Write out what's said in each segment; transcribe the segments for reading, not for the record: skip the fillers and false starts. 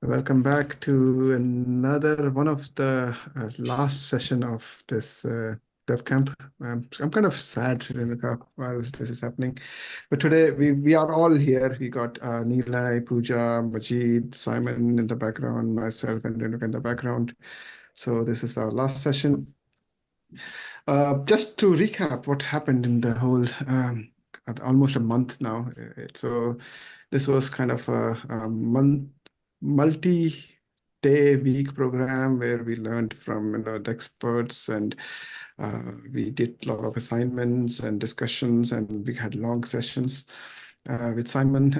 Welcome back to another one of the last session of this dev camp. I'm kind of sad, Renuka, while this is happening. But today we are all here. We got Nilay, Puja, Majid, Simon in the background, myself and Renuka in the background. So this is our last session. Just to recap what happened in the whole almost a month now. So this was kind of a multi-day week program where we learned from the experts, and we did a lot of assignments and discussions, and we had long sessions with Simon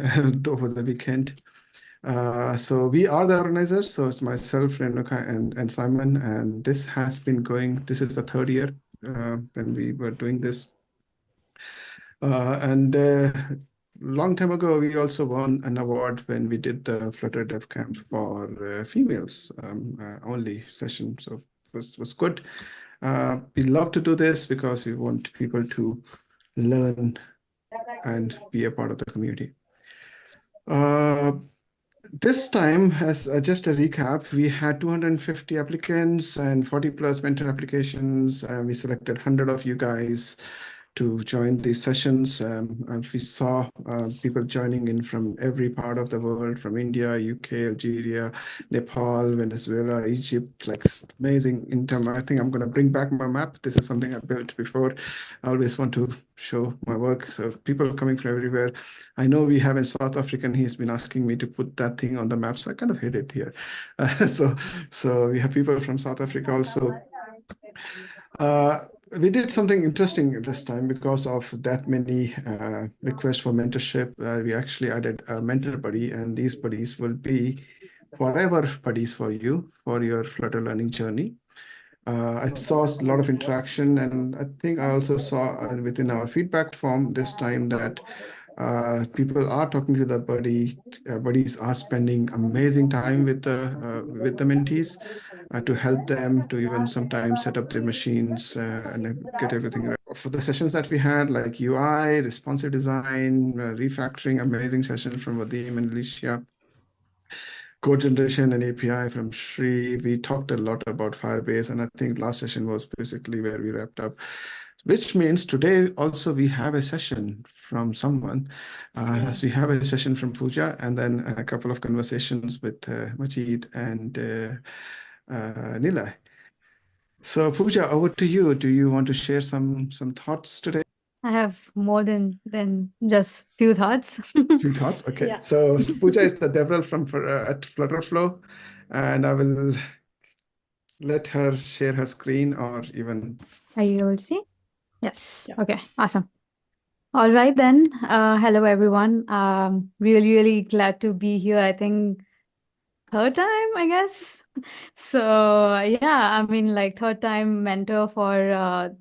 over the weekend. So we are the organizers. So it's myself, Renuka, and Simon, and this has been going. This is the third year when we were doing this. And long time ago, we also won an award when we did the Flutterdevcamp for females only session. So it was good. We love to do this because we want people to learn and be a part of the community. This time, as just a recap, we had 250 applicants and 40 plus mentor applications. We selected 100 of you guys to join these sessions. And we saw people joining in from every part of the world, from India, UK, Algeria, Nepal, Venezuela, Egypt, like amazing in terms. I think I'm going to bring back my map. This is something I built before. I always want to show my work. So people coming from everywhere. I know we have in South Africa, and he's been asking me to put that thing on the map. So I kind of hid it here. So we have people from South Africa also. We did something interesting this time because of that many requests for mentorship. We actually added a mentor buddy, and these buddies will be forever buddies for you for your Flutter learning journey. I saw a lot of interaction, and I think I also saw within our feedback form this time that people are talking to the buddies are spending amazing time with the mentees to help them to even sometimes set up their machines and get everything right. For the sessions that we had, like UI, responsive design, refactoring, amazing session from Vadim and Alicia, code generation and API from Shri. We talked a lot about Firebase, and I think last session was basically where we wrapped up, which means today also we have a session from someone. As we have a session from Puja, and then a couple of conversations with Majid and Nilay. So Puja, over to you. Do you want to share some thoughts today? I have more than just few thoughts. Few thoughts. Okay. Yeah. So Puja is the developer from at Flutterflow, and I will let her share her screen, or even. Are you able to see? Yes. Yeah. Okay. Awesome. All right then. Hello everyone. Really glad to be here. I think third time, I guess. So yeah, I mean like third time mentor for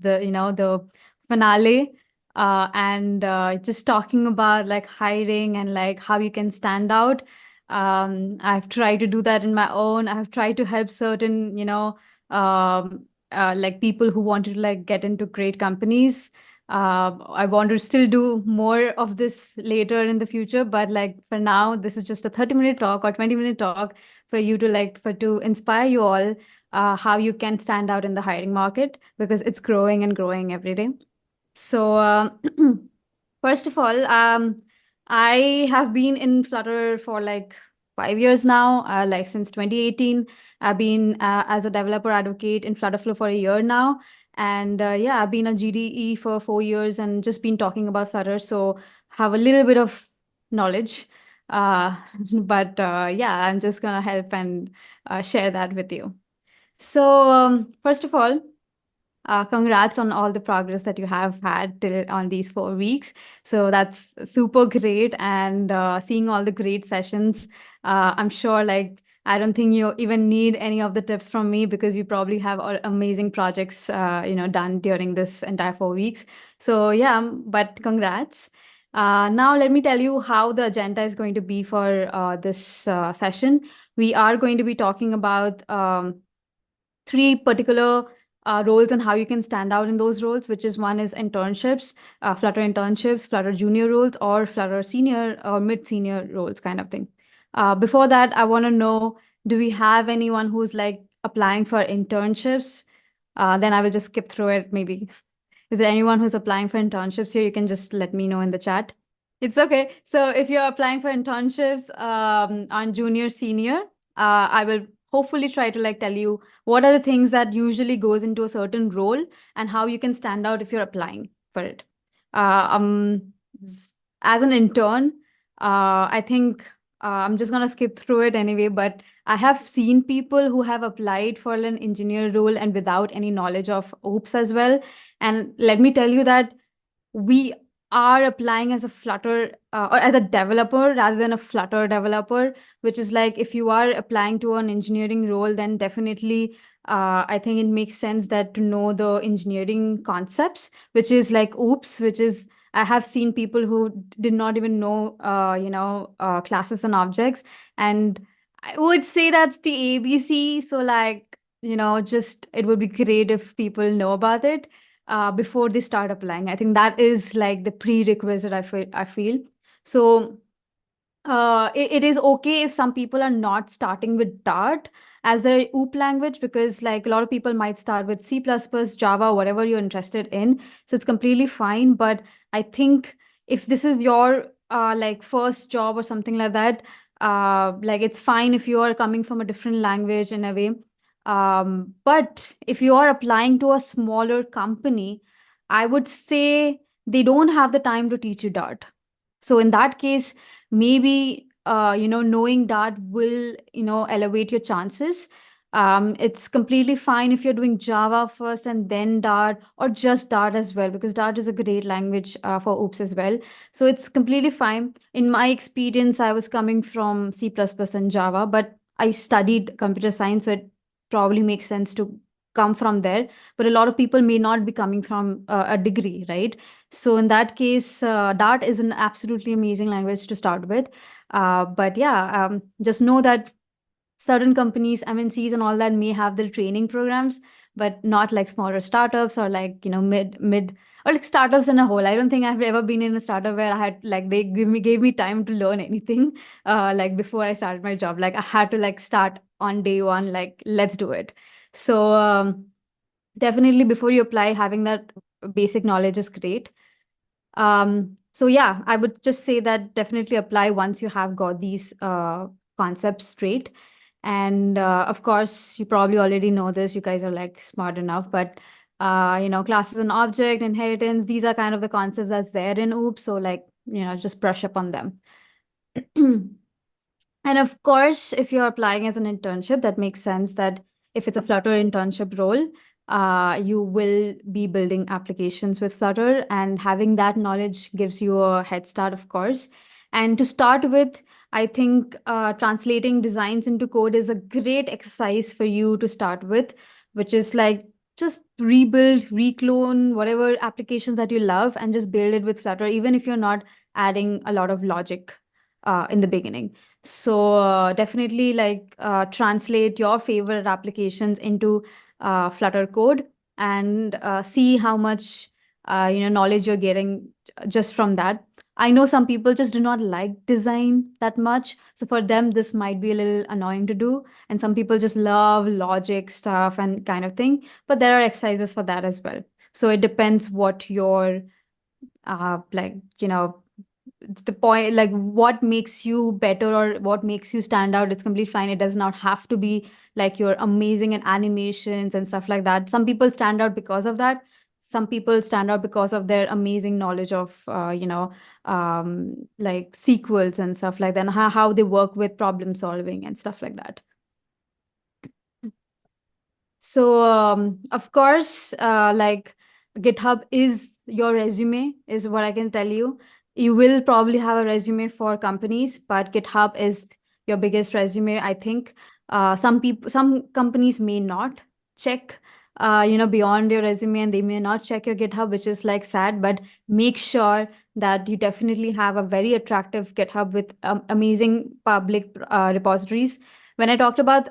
the finale. And just talking about like hiring and like how you can stand out. I've tried to do that in my own. I've tried to help certain, like people who wanted to like get into great companies. I want to still do more of this later in the future, but like for now, this is just a 30-minute talk or 20-minute talk for you to to inspire you all how you can stand out in the hiring market because it's growing and growing every day. So first of all, I have been in Flutter for like 5 years now, like since 2018. I've been as a developer advocate in Flutterflow for a year now. And yeah, I've been a GDE for 4 years and just been talking about Flutter. So have a little bit of knowledge. But yeah, I'm just going to help and share that with you. So first of all, congrats on all the progress that you have had on these 4 weeks. So that's super great. And seeing all the great sessions, I'm sure like I don't think you even need any of the tips from me because you probably have amazing projects done during this entire 4 weeks. So yeah, but congrats. Now let me tell you how the agenda is going to be for this session. We are going to be talking about 3 particular roles and how you can stand out in those roles, which is one is internships, Flutter internships, Flutter junior roles, or Flutter senior or mid-senior roles kind of thing. Before that, I want to know, do we have anyone who's like applying for internships? Then I will just skip through it maybe. Is there anyone who's applying for internships here? You can just let me know in the chat. It's okay. So if you're applying for internships on junior, senior, I will hopefully try to like tell you what are the things that usually goes into a certain role and how you can stand out if you're applying for it. As an intern, I think I'm just gonna skip through it anyway, but I have seen people who have applied for an engineer role and without any knowledge of OOPS as well. And let me tell you that we are applying as a Flutter or as a developer rather than a Flutter developer, which is like if you are applying to an engineering role, then definitely I think it makes sense that to know the engineering concepts, which is like OOPS, which is I have seen people who did not even know, classes and objects. And I would say that's the ABC. So like, just it would be great if people know about it before they start applying. I think that is like the prerequisite I feel. So it is okay if some people are not starting with Dart as their OOP language, because like a lot of people might start with C++, Java, whatever you're interested in. So it's completely fine. But I think if this is your like first job or something like that, like it's fine if you are coming from a different language in a way. But if you are applying to a smaller company, I would say they don't have the time to teach you Dart. So in that case, maybe knowing Dart will elevate your chances. It's completely fine if you're doing Java first and then Dart, or just Dart as well, because Dart is a great language for OOPS as well. So it's completely fine. In my experience, I was coming from C++ and Java, but I studied computer science, so it probably makes sense to come from there. But a lot of people may not be coming from a degree, right? So in that case, Dart is an absolutely amazing language to start with. But yeah, just know that certain companies, MNCs and all that may have their training programs, but not like smaller startups or like, mid or like startups in a whole. I don't think I've ever been in a startup where I had like they gave me time to learn anything like before I started my job. Like I had to like start on day one, like let's do it. So definitely before you apply, having that basic knowledge is great. So yeah, I would just say that definitely apply once you have got these concepts straight. And of course, you probably already know this. You guys are like smart enough, but classes and object, inheritance, these are kind of the concepts that's there in OOPS. So like, just brush up on them. And of course, if you're applying as an internship, that makes sense that if it's a Flutter internship role, you will be building applications with Flutter, and having that knowledge gives you a head start, of course. And to start with, I think translating designs into code is a great exercise for you to start with, which is like just rebuild, reclone whatever applications that you love and just build it with Flutter, even if you're not adding a lot of logic in the beginning. So definitely like translate your favorite applications into Flutter code and see how much knowledge you're getting just from that. I know some people just do not like design that much. So for them, this might be a little annoying to do. And some people just love logic stuff and kind of thing. But there are exercises for that as well. So it depends what your like, the point, like what makes you better or what makes you stand out. It's completely fine. It does not have to be like you're amazing in animations and stuff like that. Some people stand out because of that. Some people stand out because of their amazing knowledge of like sequels and stuff like that, and how they work with problem solving and stuff like that. So of course, like GitHub is your resume, is what I can tell you. You will probably have a resume for companies, but GitHub is your biggest resume, I think. Some companies may not check, beyond your resume, and they may not check your GitHub, which is like sad, but make sure that you definitely have a very attractive GitHub with amazing public repositories. When I talked about,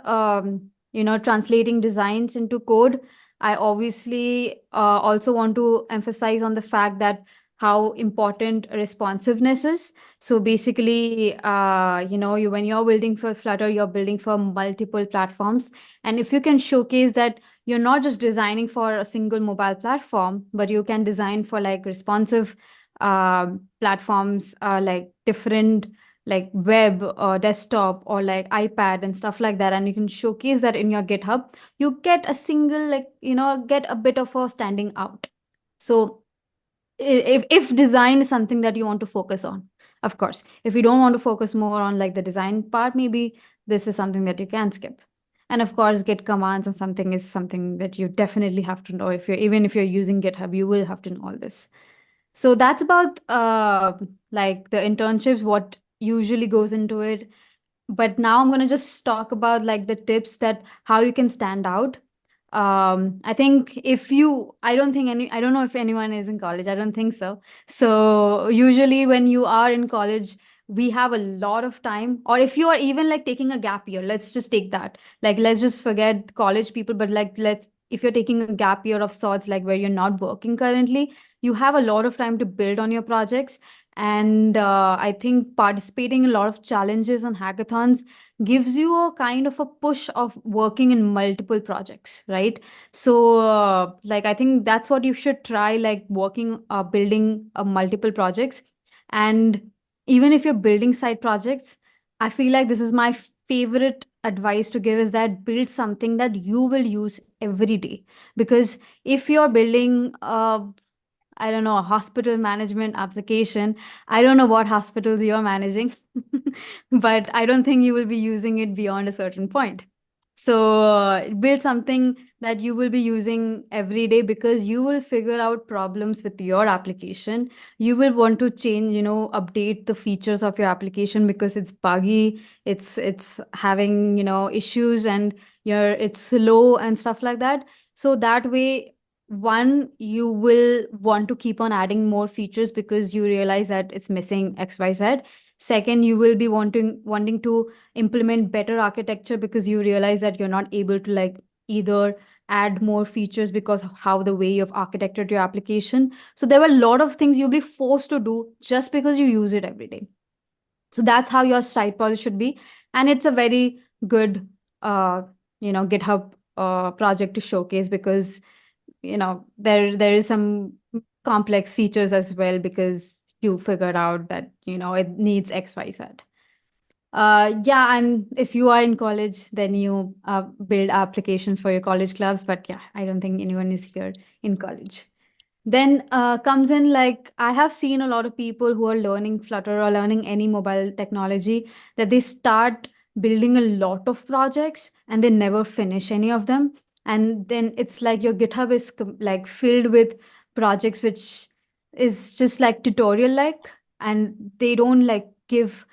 translating designs into code, I obviously also want to emphasize on the fact that how important responsiveness is. So basically, when you're building for Flutter, you're building for multiple platforms. And if you can showcase that you're not just designing for a single mobile platform, but you can design for like responsive platforms, like different like web or desktop or like iPad and stuff like that, and you can showcase that in your GitHub, you get a single, like, get a bit of a standing out. So if design is something that you want to focus on, of course, if you don't want to focus more on like the design part, maybe this is something that you can skip. And of course, Git commands and something is something that you definitely have to know. Even if you're using GitHub, you will have to know all this. So that's about like the internships, what usually goes into it. But now I'm going to just talk about like the tips that how you can stand out. I think I don't know if anyone is in college. I don't think so. So usually when you are in college, we have a lot of time. Or if you are even like taking a gap year, let's just take that. Like, let's just forget college people, but like, if you're taking a gap year of sorts, like where you're not working currently, you have a lot of time to build on your projects. And I think participating in a lot of challenges and hackathons gives you a kind of a push of working in multiple projects, right? So, like, I think that's what you should try, like building multiple projects. And even if you're building side projects, I feel like this is my favorite advice to give, is that build something that you will use every day. Because if you're building I don't know, a hospital management application. I don't know what hospitals you're managing, but I don't think you will be using it beyond a certain point. So build something that you will be using every day, because you will figure out problems with your application. You will want to change, update the features of your application because it's buggy, it's having, issues, and it's slow and stuff like that. So that way, one, you will want to keep on adding more features because you realize that it's missing XYZ. Second, you will be wanting to implement better architecture because you realize that you're not able to like either add more features because of how the way you've architected your application. So there were a lot of things you'll be forced to do just because you use it every day. So that's how your side project should be. And it's a very good, GitHub project to showcase, because there is some complex features as well, because you figured out that it needs XYZ. Yeah, and if you are in college, then you build applications for your college clubs. But yeah, I don't think anyone is here in college. Then comes in, like, I have seen a lot of people who are learning Flutter or learning any mobile technology, that they start building a lot of projects and they never finish any of them. And then it's like your GitHub is like filled with projects which is just like tutorial like, and they don't like give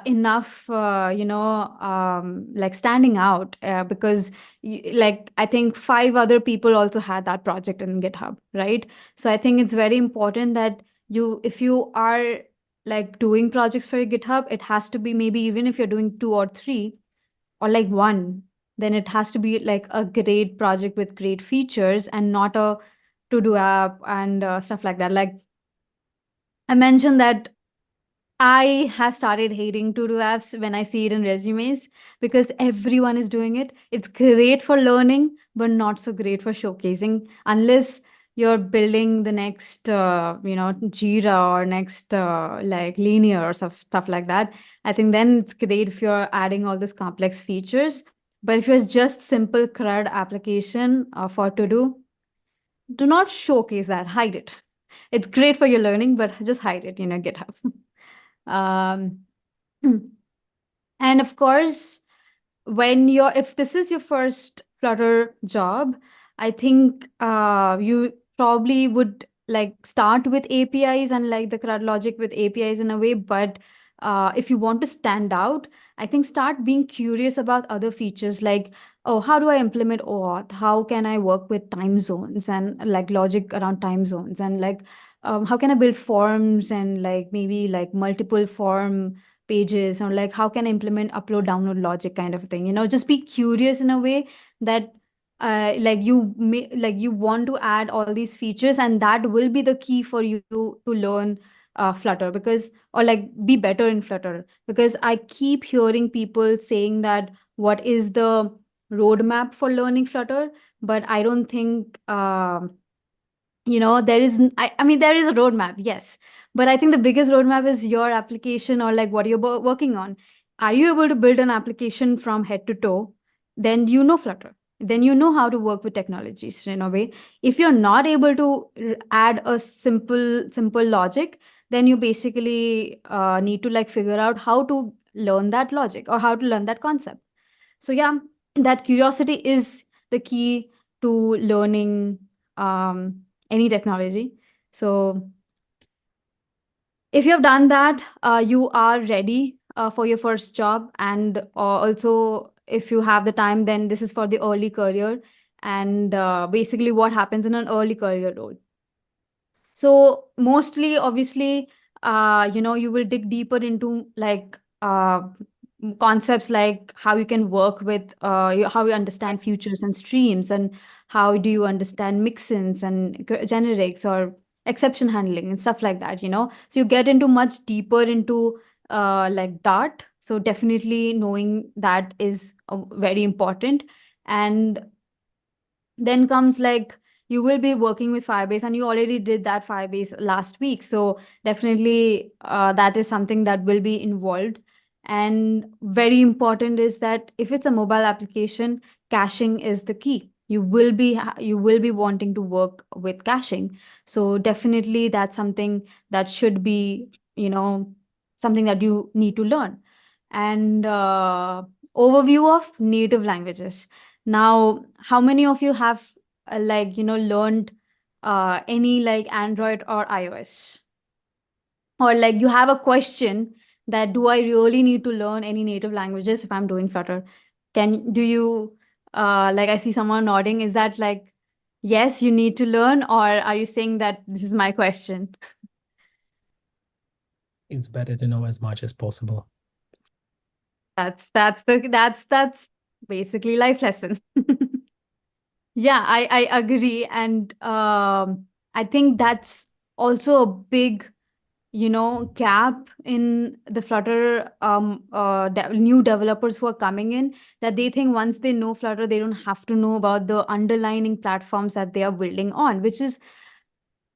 enough, like standing out, because like I think 5 other people also had that project in GitHub, right? So I think it's very important that if you are like doing projects for your GitHub, it has to be, maybe even if you're doing 2 or 3 or like one, then it has to be like a great project with great features and not a to-do app and stuff like that. Like I mentioned that I have started hating to-do apps when I see it in resumes, because everyone is doing it. It's great for learning, but not so great for showcasing, unless you're building the next, Jira or next, like Linear or stuff like that. I think then it's great if you're adding all these complex features. But if it's just simple CRUD application for to-do, do not showcase that. Hide it. It's great for your learning, but just hide it, GitHub. Um, and of course, if this is your first Flutter job, I think you probably would like start with APIs and like the CRUD logic with APIs in a way. But if you want to stand out, I think start being curious about other features, like, oh, how do I implement OAuth? How can I work with time zones and like logic around time zones? And like, how can I build forms and like maybe like multiple form pages, or like how can I implement upload download logic kind of thing? Just be curious in a way that like you want to add all these features, and that will be the key for you to learn Flutter, because, or like be better in Flutter, because I keep hearing people saying that what is the roadmap for learning Flutter, but I don't think there is I mean there is a roadmap, yes, but I think the biggest roadmap is your application, or like what you're working on. Are you able to build an application from head to toe? Then you know Flutter, then you know how to work with technologies in a way. If you're not able to add a simple logic, then you basically need to like figure out how to learn that logic or how to learn that concept. So yeah, that curiosity is the key to learning any technology. So if you have done that, you are ready for your first job. And also, if you have the time, then this is for the early career. And basically, what happens in an early career role. So mostly, obviously, you will dig deeper into like concepts like how you can work with, how you understand futures and streams, and how do you understand mixins and generics or exception handling and stuff like that. So you get into much deeper into like Dart. So definitely knowing that is very important. And then comes like you will be working with Firebase, and you already did that Firebase last week. So definitely that is something that will be involved. And very important is that if it's a mobile application, caching is the key. You will be wanting to work with caching. So definitely that's something that should be, something that you need to learn. And overview of native languages. Now, how many of you have learned any like Android or iOS? Or like you have a question that do I really need to learn any native languages if I'm doing Flutter? Do you like I see someone nodding. Is that like yes, you need to learn, or are you saying that this is my question? It's better to know as much as possible. That's basically life lesson. Yeah, I agree. And I think that's also a big, gap in the Flutter new developers who are coming in, that they think once they know Flutter, they don't have to know about the underlying platforms that they are building on, which is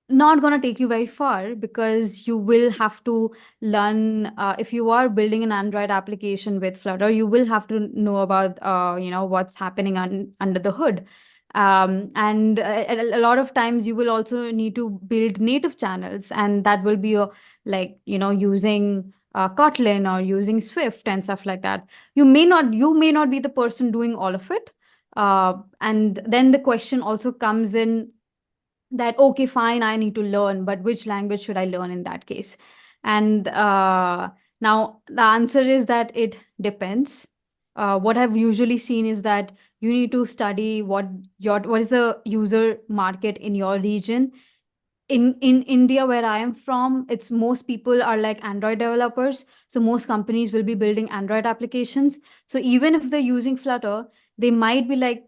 not going to take you very far, because you will have to learn, if you are building an Android application with Flutter, you will have to know about what's happening under the hood. And a lot of times you will also need to build native channels, and that will be using Kotlin or using Swift and stuff like that. You may not be the person doing all of it. And then the question also comes in that, okay, fine, I need to learn, but which language should I learn in that case? And now the answer is that it depends. What I've usually seen is that you need to study what is the user market in your region. In India, where I am from, it's most people are like Android developers. So most companies will be building Android applications. So even if they're using Flutter, they might be like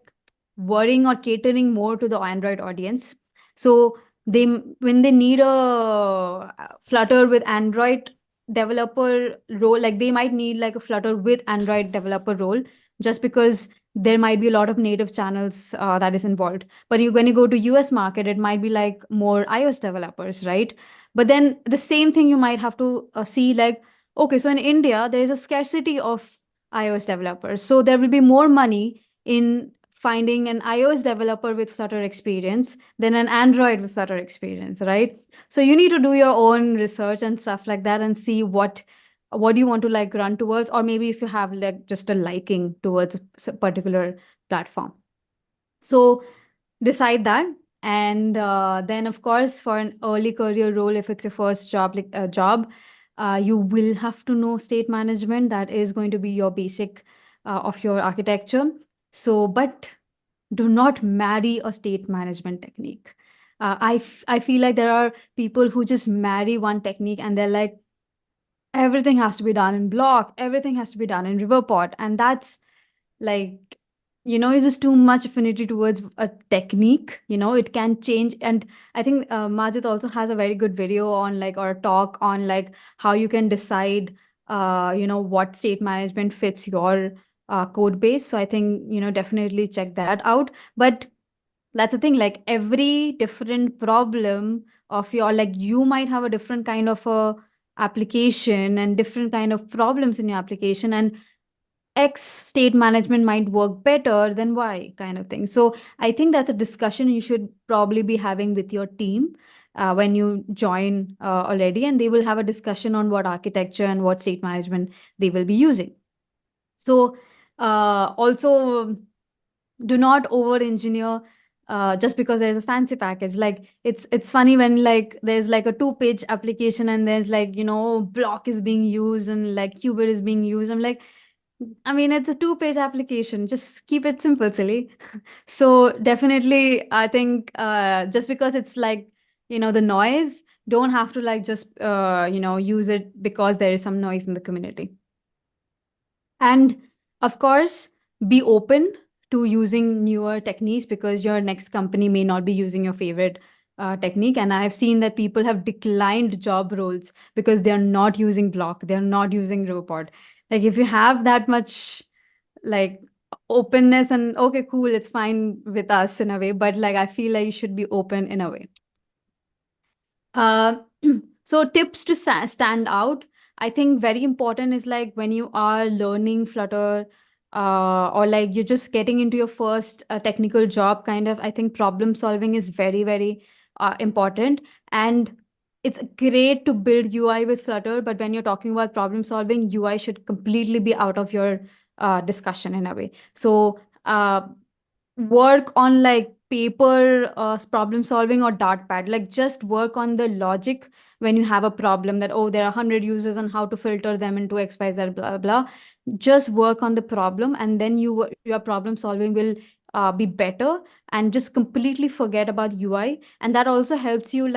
worrying or catering more to the Android audience. So when they need a Flutter with Android developer role, like they might need like a Flutter with Android developer role, just because there might be a lot of native channels that is involved. But when you go to US market, it might be like more iOS developers, right? But then the same thing you might have to see like, okay, so in India, there is a scarcity of iOS developers. So there will be more money in finding an iOS developer with Flutter experience than an Android with Flutter experience, right? So you need to do your own research and stuff like that, and see what do you want to like run towards, or maybe if you have like just a liking towards a particular platform. So decide that. And then of course, for an early career role, if it's your first job, you will have to know state management. That is going to be your basic of your architecture. So but do not marry a state management technique. I feel like there are people who just marry one technique, and they're like, everything has to be done in block, everything has to be done in riverport, and that's like is too much affinity towards a technique, it can change. And I think Majid also has a very good video on or a talk on how you can decide, what state management fits your code base. So I think, definitely check that out. But that's the thing, every different problem of your, you might have a different kind of a application and different kind of problems in your application, and X state management might work better than Y kind of thing. So I think that's a discussion you should probably be having with your team when you join already, and they will have a discussion on what architecture and what state management they will be using. So also do not over engineer just because there's a fancy package. It's funny when there's a 2-page application and there's block is being used and qubit is being used. I'm like, I mean, it's a 2-page application. Just keep it simple, silly. So definitely, I think just because it's the noise, don't have to just, use it because there is some noise in the community. And of course, be open to using newer techniques because your next company may not be using your favorite technique. And I've seen that people have declined job roles because they're not using block, they're not using robot. If you have that much openness and okay, cool, it's fine with us in a way, but I feel like you should be open in a way. So tips to stand out. I think very important is when you are learning Flutter or you're just getting into your first technical job kind of, I think problem solving is very, very important. And it's great to build UI with Flutter, but when you're talking about problem solving, UI should completely be out of your discussion in a way. So work on paper problem solving or dartpad, just work on the logic when you have a problem that, oh, there are 100 users and how to filter them into XYZ, blah, blah. Just work on the problem, and then your problem solving will be better, and just completely forget about UI. And that also helps you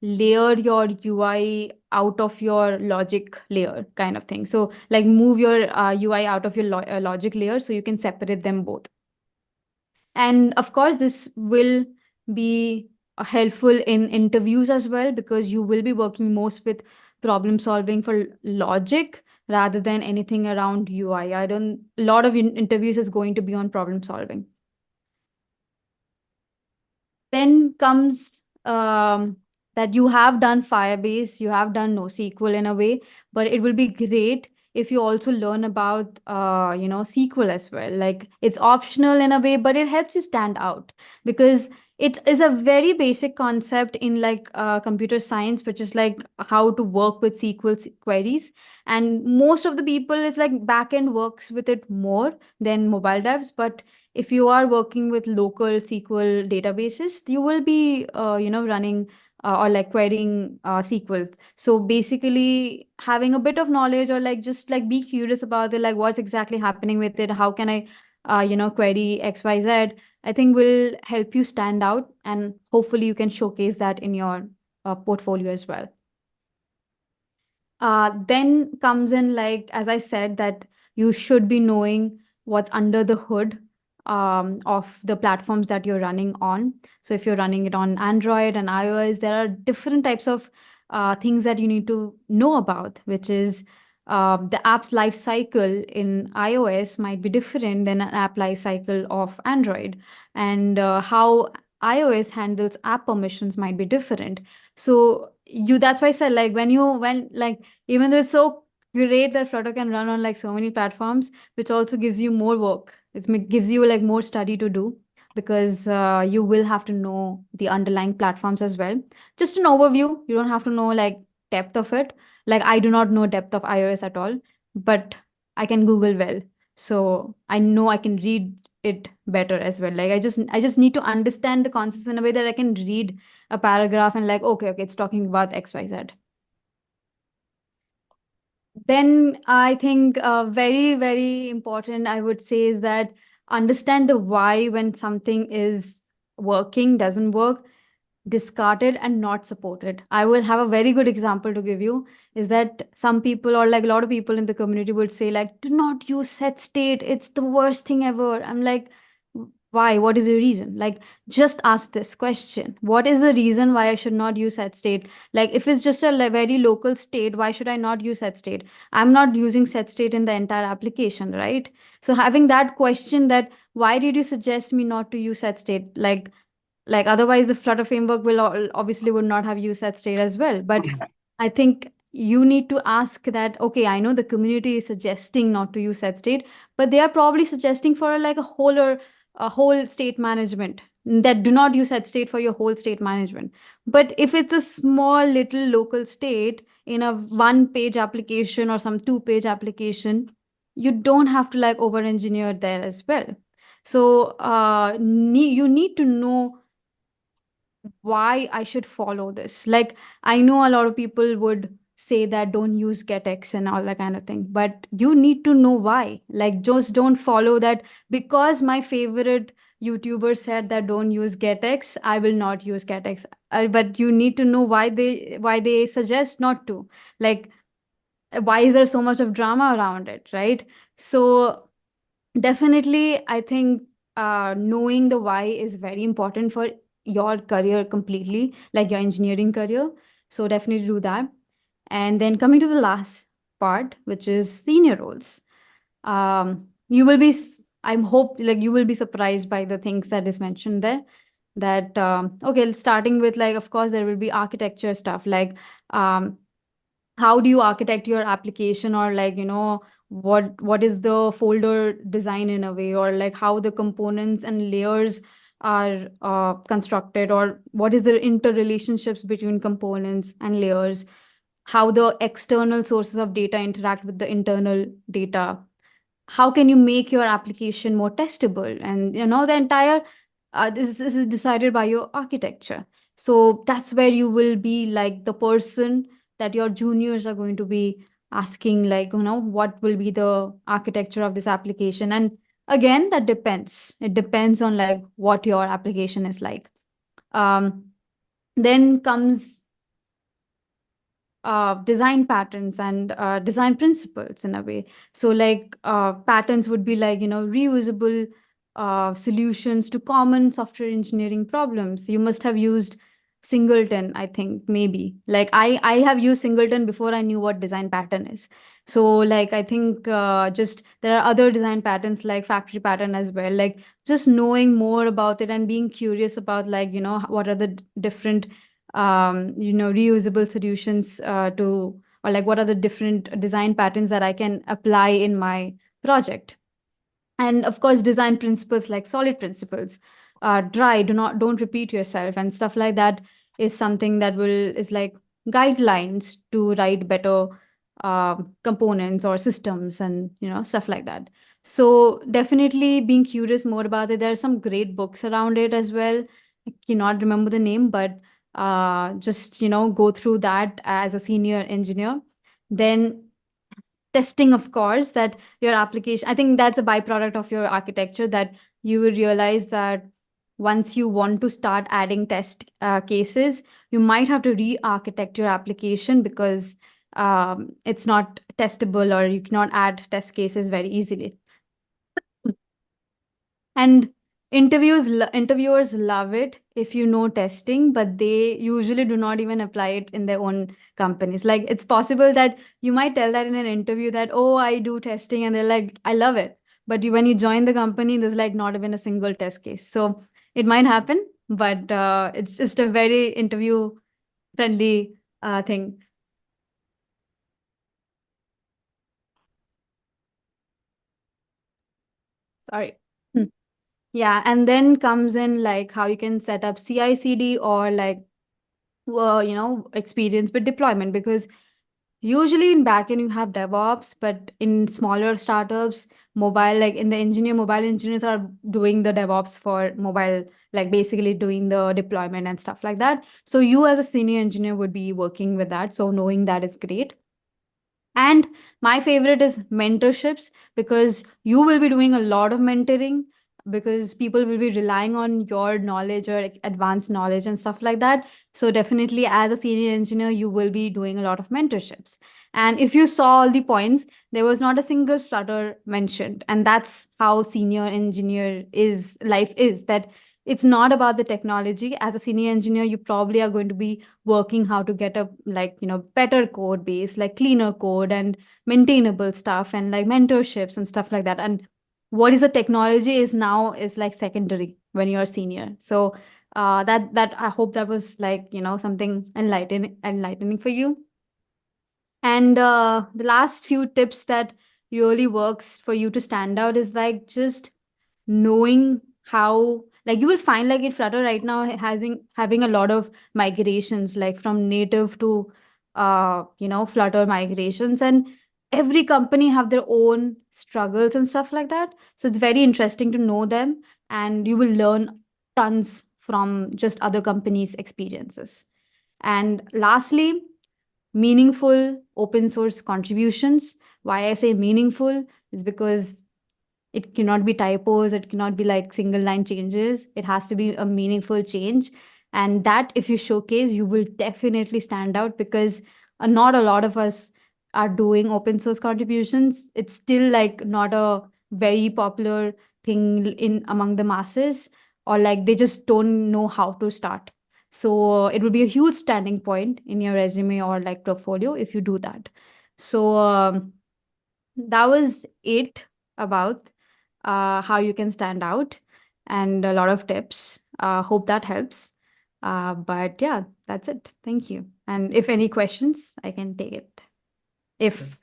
layer your UI out of your logic layer kind of thing. So move your UI out of your logic layer so you can separate them both. And of course, this will be helpful in interviews as well, because you will be working most with problem solving for logic rather than anything around UI. A lot of interviews is going to be on problem solving. Then comes that you have done Firebase, you have done NoSQL in a way, but it will be great if you also learn about SQL as well. It's optional in a way, but it helps you stand out because it is a very basic concept in computer science, which is how to work with SQL queries. And most of the people is backend works with it more than mobile devs, but if you are working with local SQL databases, you will be, running or querying SQL. So basically having a bit of knowledge or just be curious about it, what's exactly happening with it, how can I, query XYZ, I think will help you stand out, and hopefully you can showcase that in your portfolio as well. Then comes in, as I said, that you should be knowing what's under the hood of the platforms that you're running on. So if you're running it on Android and iOS, there are different types of things that you need to know about, which is the app's life cycle in iOS might be different than an app life cycle of Android, and how iOS handles app permissions might be different. So that's why I said when even though it's so great that Flutter can run on so many platforms, which also gives you more work. It gives you more study to do, because you will have to know the underlying platforms as well. Just an overview. You don't have to know depth of it. I do not know depth of iOS at all, but I can Google well. So I know I can read it better as well. I just need to understand the concepts in a way that I can read a paragraph and okay, it's talking about XYZ. Then I think very, very important, I would say, is that understand the why when something is working, doesn't work. discarded and not supported. I will have a very good example to give you, is that some people, or like a lot of people in the community, would say like, do not use set state, it's the worst thing ever. I'm like, why? What is the reason? Like, just ask this question. What is the reason why I should not use set state? Like, if it's just a very local state, why should I not use set state? I'm not using set state in the entire application, right? So having that question, that why did you suggest me not to use set state? Like otherwise the Flutter framework will obviously would not have used that state as well. But I think you need to ask that, okay, I know the community is suggesting not to use set state, but they are probably suggesting for like a whole state management, that do not use that state for your whole state management. But if it's a small little local state in a 1-page application or some 2-page application, you don't have to like over engineer there as well. So you need to know why I should follow this. Like, I know a lot of people would say that don't use getx and all that kind of thing, but you need to know why. Like, just don't follow that because my favorite YouTuber said that don't use getx, I will not use getx. But you need to know why they suggest not to. Like, why is there so much of drama around it, right? So definitely, I think knowing the why is very important for your career completely, like your engineering career. So definitely do that. And then coming to the last part, which is senior roles. You will be, I'm hope like you will be surprised by the things that is mentioned there. That okay, starting with like, of course, there will be architecture stuff, like how do you architect your application, or like, what is the folder design in a way, or like how the components and layers are constructed, or what is the interrelationships between components and layers, how the external sources of data interact with the internal data, how can you make your application more testable, and the entire this is decided by your architecture. So that's where you will be like the person that your juniors are going to be asking, like, what will be the architecture of this application. And again, that depends, it depends on like what your application is like. Then comes design patterns and design principles in a way. So like patterns would be like, reusable solutions to common software engineering problems. You must have used Singleton, I think, maybe. Like I have used Singleton before I knew what design pattern is. So like I think just there are other design patterns like factory pattern as well. Like just knowing more about it and being curious about like, what are the different reusable solutions or like what are the different design patterns that I can apply in my project. And of course, design principles like solid principles, dry, don't repeat yourself, and stuff like that is something that is like guidelines to write better components or systems, and stuff like that. So definitely being curious more about it. There are some great books around it as well. I cannot remember the name, but just go through that as a senior engineer. Then testing, of course, that your application, I think that's a byproduct of your architecture, that you will realize that once you want to start adding test cases, you might have to re-architect your application because it's not testable, or you cannot add test cases very easily. And interviewers love it if you know testing, but they usually do not even apply it in their own companies. Like, it's possible that you might tell that in an interview that, oh, I do testing, and they're like, I love it. But when you join the company, there's like not even a single test case. So it might happen, but it's just a very interview friendly thing. Sorry. Yeah, and then comes in like how you can set up CI/CD, or like experience with deployment, because usually in backend you have DevOps, but in smaller startups, mobile engineers are doing the DevOps for mobile, like basically doing the deployment and stuff like that. So you as a senior engineer would be working with that. So knowing that is great. And my favorite is mentorships, because you will be doing a lot of mentoring because people will be relying on your knowledge or advanced knowledge and stuff like that. So definitely as a senior engineer, you will be doing a lot of mentorships. And if you saw all the points, there was not a single Flutter mentioned. And that's how senior engineer life is, that it's not about the technology. As a senior engineer, you probably are going to be working how to get a better code base, like cleaner code and maintainable stuff and like mentorships and stuff like that. And what is the technology is now is like secondary when you're a senior. So that I hope that was like something enlightening for you. And the last few tips that really works for you to stand out is like just knowing how, like you will find like in Flutter right now having a lot of migrations, like from native to Flutter migrations, and every company have their own struggles and stuff like that. So it's very interesting to know them, and you will learn tons from just other companies' experiences. And lastly, meaningful open source contributions. Why I say meaningful is because it cannot be typos, it cannot be like single line changes. It has to be a meaningful change. And that if you showcase, you will definitely stand out, because not a lot of us are doing open source contributions. It's still like not a very popular thing in among the masses, or like they just don't know how to start. So it will be a huge standing point in your resume or like portfolio if you do that. So that was it about how you can stand out, and a lot of tips. Hope that helps. But yeah, that's it. Thank you. And if any questions, I can take it if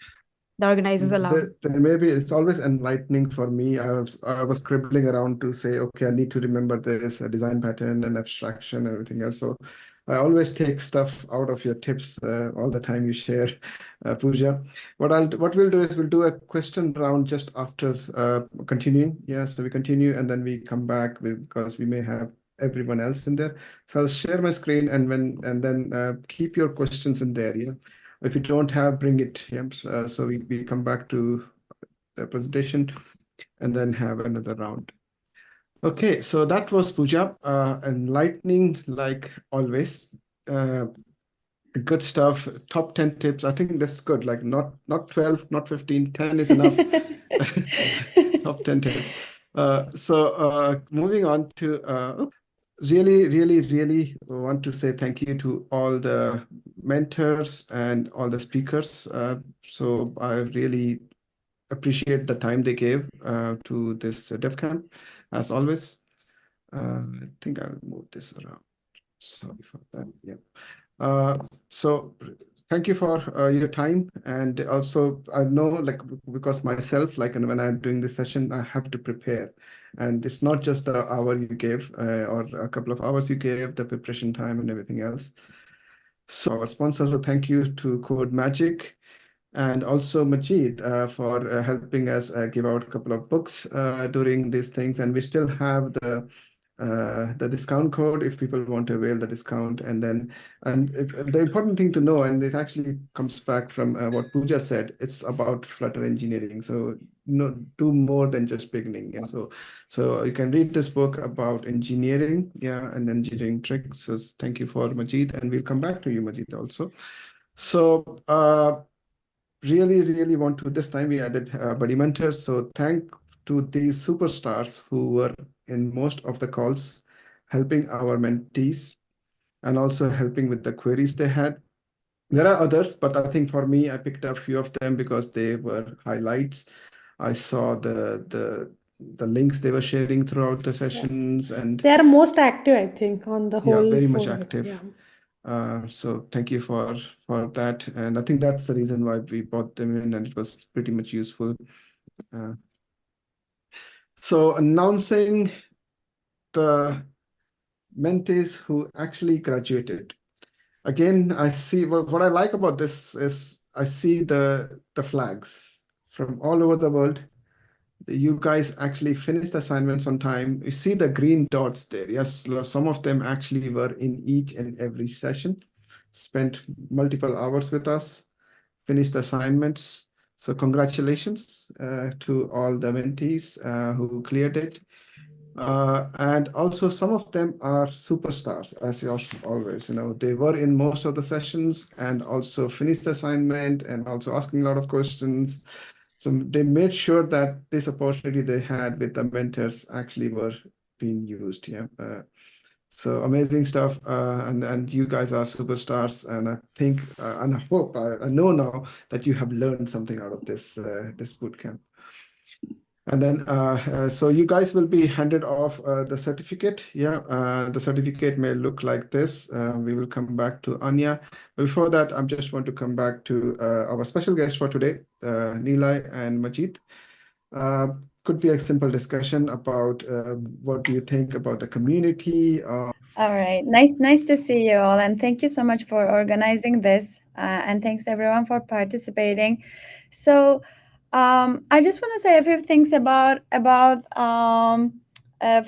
the organizers allow. Maybe it's always enlightening for me. I was scribbling around to say, okay, I need to remember this a design pattern and abstraction and everything else. So I always take stuff out of your tips all the time you share, Puja. What we'll do is we'll do a question round just after continuing. Yeah, so we continue and then we come back because we may have everyone else in there. So I'll share my screen and then keep your questions in there. Yeah. If you don't have, bring it. Yeah. So we come back to the presentation and then have another round. Okay, so that was Puja. Enlightening like always. Good stuff. Top 10 tips. I think that's good. Like not 12, not 15, 10 is enough. Top 10 tips. So moving on to really want to say thank you to all the mentors and all the speakers. So I really appreciate the time they gave to this dev camp, as always. I think I'll move this around. Sorry for that. Yeah. So thank you for your time. And also I know like because myself, like and when I'm doing this session, I have to prepare. And it's not just the hour you gave or a couple of hours you gave, the preparation time and everything else. So our sponsor, so thank you to Code Magic and also Majid for helping us give out a couple of books during these things. And we still have the discount code if people want to avail the discount. And the important thing to know, and it actually comes back from what Pooja said, it's about Flutter engineering. So do more than just beginning. Yeah. So you can read this book about engineering, yeah, and engineering tricks. So thank you for Majid, and we'll come back to you, Majid, also. So really want to, this time we added buddy mentors. So thank to these superstars who were in most of the calls, helping our mentees and also helping with the queries they had. There are others, but I think for me, I picked up a few of them because they were highlights. I saw the links they were sharing throughout the sessions, and they are most active, I think, on the whole. Yeah, very much forum. active. Yeah. So thank you for that, and I think that's the reason why we brought them in, and it was pretty much useful. So announcing the mentees who actually graduated. Again, I see what I like about this is I see the flags from all over the world. You guys actually finished assignments on time. You see the green dots there. Yes, some of them actually were in each and every session, spent multiple hours with us, finished assignments. So congratulations to all the mentees who cleared it. And also some of them are superstars, as yours always. They were in most of the sessions and also finished the assignment and also asking a lot of questions. So they made sure that this opportunity they had with the mentors actually were being used. Yeah. So amazing stuff. And you guys are superstars. And I think, and I hope, I know now that you have learned something out of this boot camp. And then, so you guys will be handed off the certificate. Yeah, the certificate may look like this. We will come back to Anya. Before that, I just want to come back to our special guest for today, Nilay and Majid. Could be a simple discussion about what do you think about the community. All right, nice to see you all, and thank you so much for organizing this, and thanks everyone for participating. So I just want to say a few things about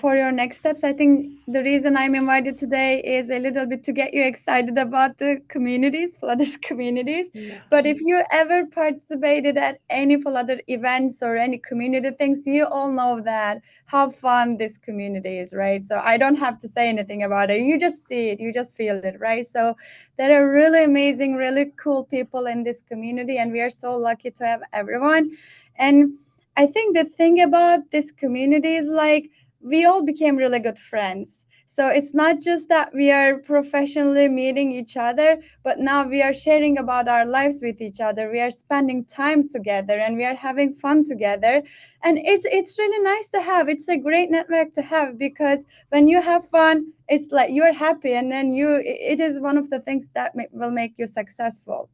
for your next steps. I think the reason I'm invited today is a little bit to get you excited about the communities, Flutters communities. Yeah. But if you ever participated at any Flutter events or any community things, you all know that how fun this community is, right? So I don't have to say anything about it. You just see it, you just feel it, right? So there are really amazing, really cool people in this community, and we are so lucky to have everyone. And I think the thing about this community is like we all became really good friends. So it's not just that we are professionally meeting each other, but now we are sharing about our lives with each other. We are spending time together and we are having fun together. And it's really nice to have. It's a great network to have, because when you have fun, it's like you're happy, and then it is one of the things that will make you successful.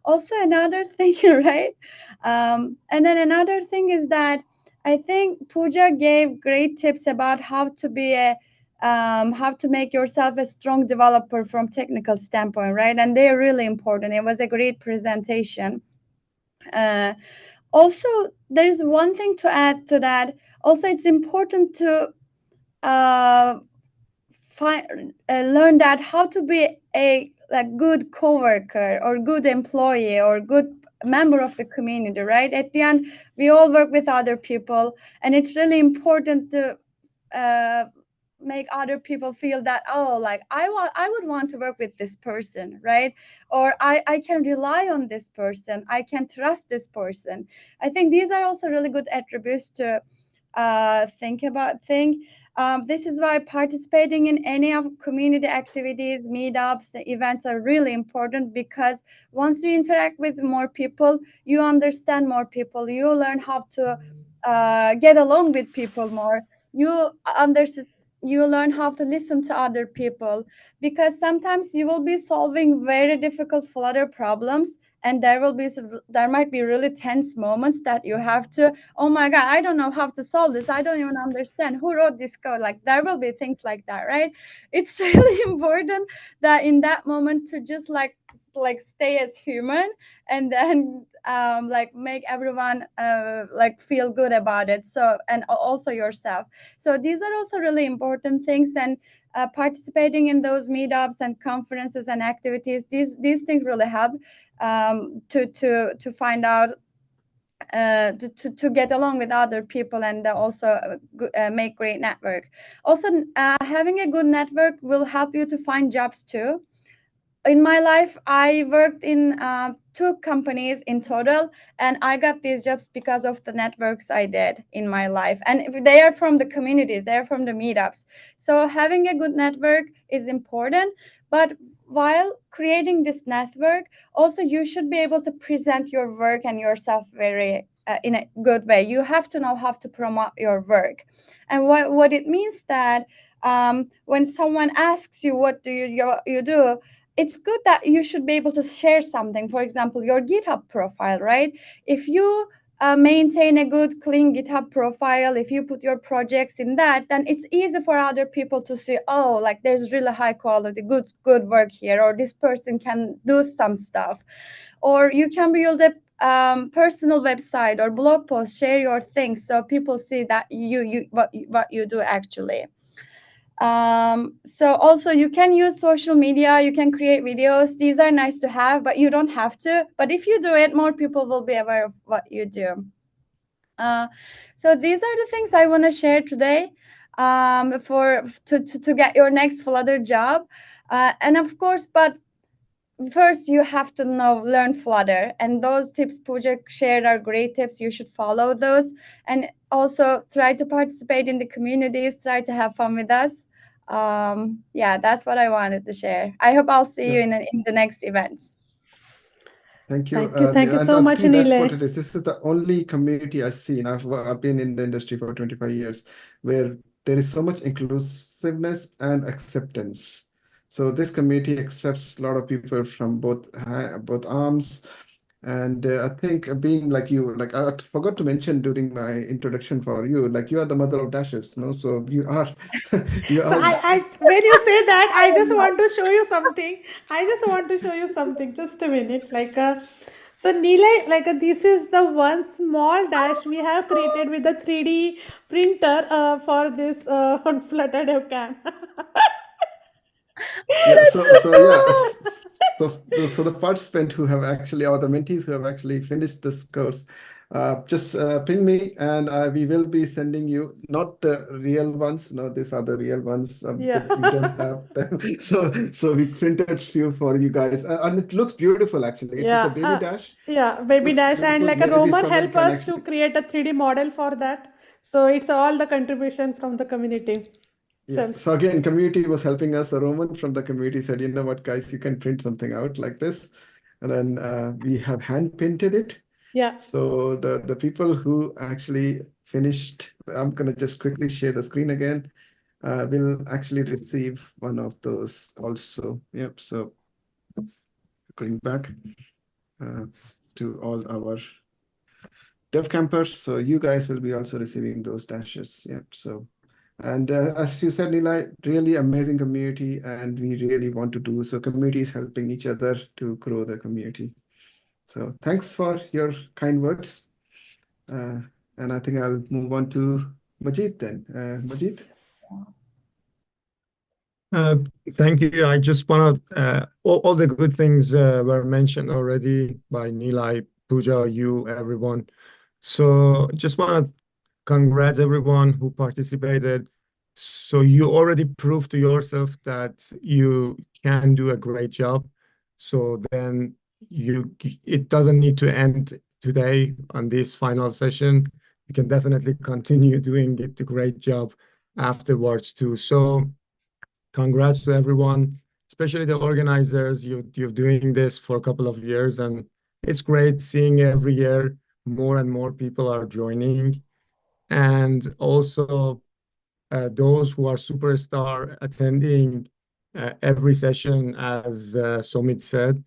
Also, another thing, right? And then another thing is that I think Puja gave great tips about how to be how to make yourself a strong developer from technical standpoint, right? And they're really important. It was a great presentation. Also, there's one thing to add to that. Also, it's important to learn that how to be a good coworker or good employee or good member of the community, right? At the end, we all work with other people, and it's really important to make other people feel that, oh, like I would want to work with this person, right? Or I can rely on this person, I can trust this person. I think these are also really good attributes to think about. This is why participating in any of community activities, meetups, events are really important, because once you interact with more people, you understand more people, you learn how to get along with people more. You understand, you learn how to listen to other people, because sometimes you will be solving very difficult Flutter problems, and there might be really tense moments that you have to, oh my god, I don't know how to solve this, I don't even understand who wrote this code. Like there will be things like that, right? It's really important that in that moment to just like stay as human, and then like make everyone like feel good about it, so, and also yourself. So these are also really important things. And participating in those meetups and conferences and activities, these things really help to find out to get along with other people, and also make great network. Also, having a good network will help you to find jobs too. In my life, I worked in 2 companies in total, and I got these jobs because of the networks I did in my life. And they are from the communities, they are from the meetups. So having a good network is important. But while creating this network, also you should be able to present your work and yourself very in a good way. You have to know how to promote your work. And what it means that when someone asks you what do you do, it's good that you should be able to share something. For example, your GitHub profile, right? If you maintain a good, clean GitHub profile, if you put your projects in that, then it's easy for other people to see, oh, like there's really high quality, good work here, or this person can do some stuff. Or you can build a personal website or blog post, share your things, so people see that what you do actually. So also you can use social media, you can create videos. These are nice to have, but you don't have to. But if you do it, more people will be aware of what you do. So these are the things I want to share today. to get your next Flutter job. And of course, but first you have to learn Flutter, and those tips Puja shared are great tips. You should follow those, and also try to participate in the communities, try to have fun with us. Yeah, that's what I wanted to share. I hope I'll see you in the next events. Thank you. Thank you And so I much, think that's what Nile. it is. This is the only community I've seen. I've been in the industry for 25 years, where there is so much inclusiveness and acceptance. So this community accepts a lot of people from both arms. And I think being like you, like I forgot to mention during my introduction for you, like you are the mother of dashes, no? So you are, you So are. when you say that, I just want to show you something. I just want to show you something. Just a minute. So Neela, this is the one small dash we have created with the 3D printer for this on Flutterdevcamp. Yeah, so yeah, so the participant who have actually, or the mentees who have actually finished this course, just ping me, and we will be sending you not the real ones. No, these are the real ones, Yeah. but we don't have them. So we printed few for you guys, and it looks beautiful actually. It is a Yeah, baby dash. yeah, baby Looks dash, and beautiful. like a Maybe Roman someone help can us to actually. create a 3D model for that. So it's all the contribution from the community Yeah. itself. So again, community was helping us. A Roman from the community said, you know what, guys, you can print something out like this. And then we have hand painted it. Yeah. So the people who actually finished, I'm gonna just quickly share the screen again, will actually receive one of those also. Yep. So going back to all our dev campers. So you guys will be also receiving those dashes. Yep. So. And as you said, Nilay, really amazing community, and we really want to do so. Community is helping each other to grow the community. So thanks for your kind words. And I think I'll move on to Majid then. Majid? Thank you. I just want to, all the good things were mentioned already by Nilay, Puja, you, everyone. So just want to congrats everyone who participated. So you already proved to yourself that you can do a great job. So then it doesn't need to end today on this final session. You can definitely continue doing it a great job afterwards too. So congrats to everyone, especially the organizers. You're doing this for a couple of years, and it's great seeing every year more and more people are joining. And also those who are superstar attending every session, as Somit said,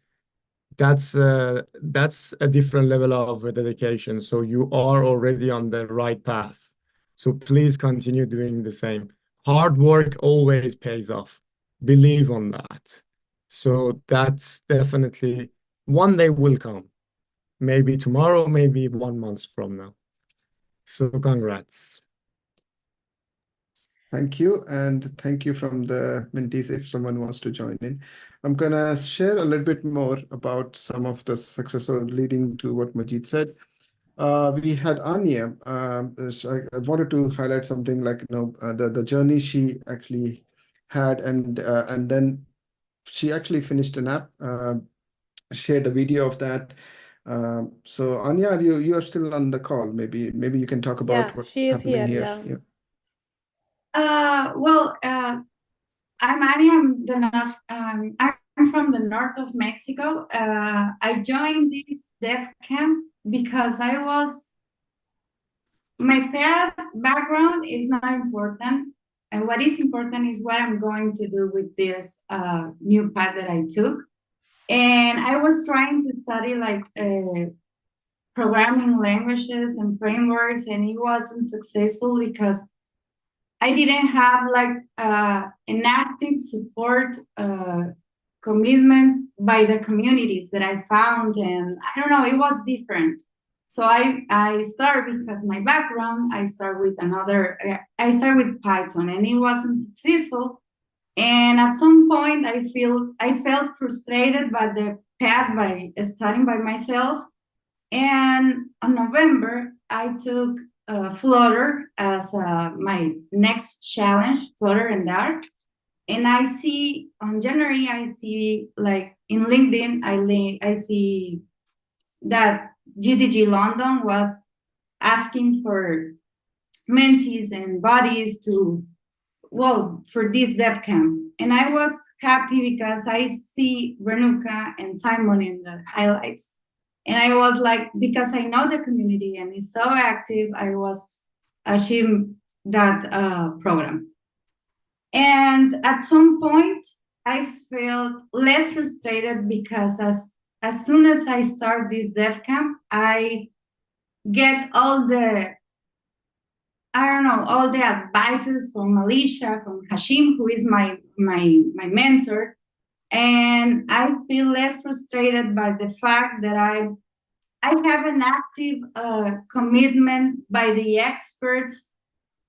that's a different level of dedication. So you are already on the right path. So please continue doing the same. Hard work always pays off. Believe on that. So that's definitely one day will come. Maybe tomorrow, maybe 1 month from now. So congrats. Thank you, and thank you from the mentees if someone wants to join in. I'm gonna share a little bit more about some of the success leading to what Majid said. We had Anya. I wanted to highlight something like the journey she actually had, and then she actually finished an app. Shared a video of that. So Anya, you are still on the call. Maybe you can talk about Yeah, what's she is happening here. here. Yeah. I'm Anya. I'm from the north of Mexico. I joined this dev camp because my past background is not important. And what is important is what I'm going to do with this new path that I took. And I was trying to study programming languages and frameworks, and it wasn't successful because I didn't have an active support commitment by the communities that I found, and I don't know, it was different. So I started because my background, I start with Python, and it wasn't successful. And at some point, I felt frustrated by the path by studying by myself. And on November, I took Flutter as my next challenge, Flutter and Dart. And I see on January, I see like in LinkedIn, I see that GDG London was asking for mentees and bodies to, well, for this dev camp. And I was happy because I see Renuka and Simon in the highlights. And I was like, because I know the community and it's so active, I was achieving that program. And at some point, I felt less frustrated because as soon as I start this dev camp, I get all the, I don't know, all the advices from Alicia, from Hashim, who is my mentor. And I feel less frustrated by the fact that I have an active commitment by the experts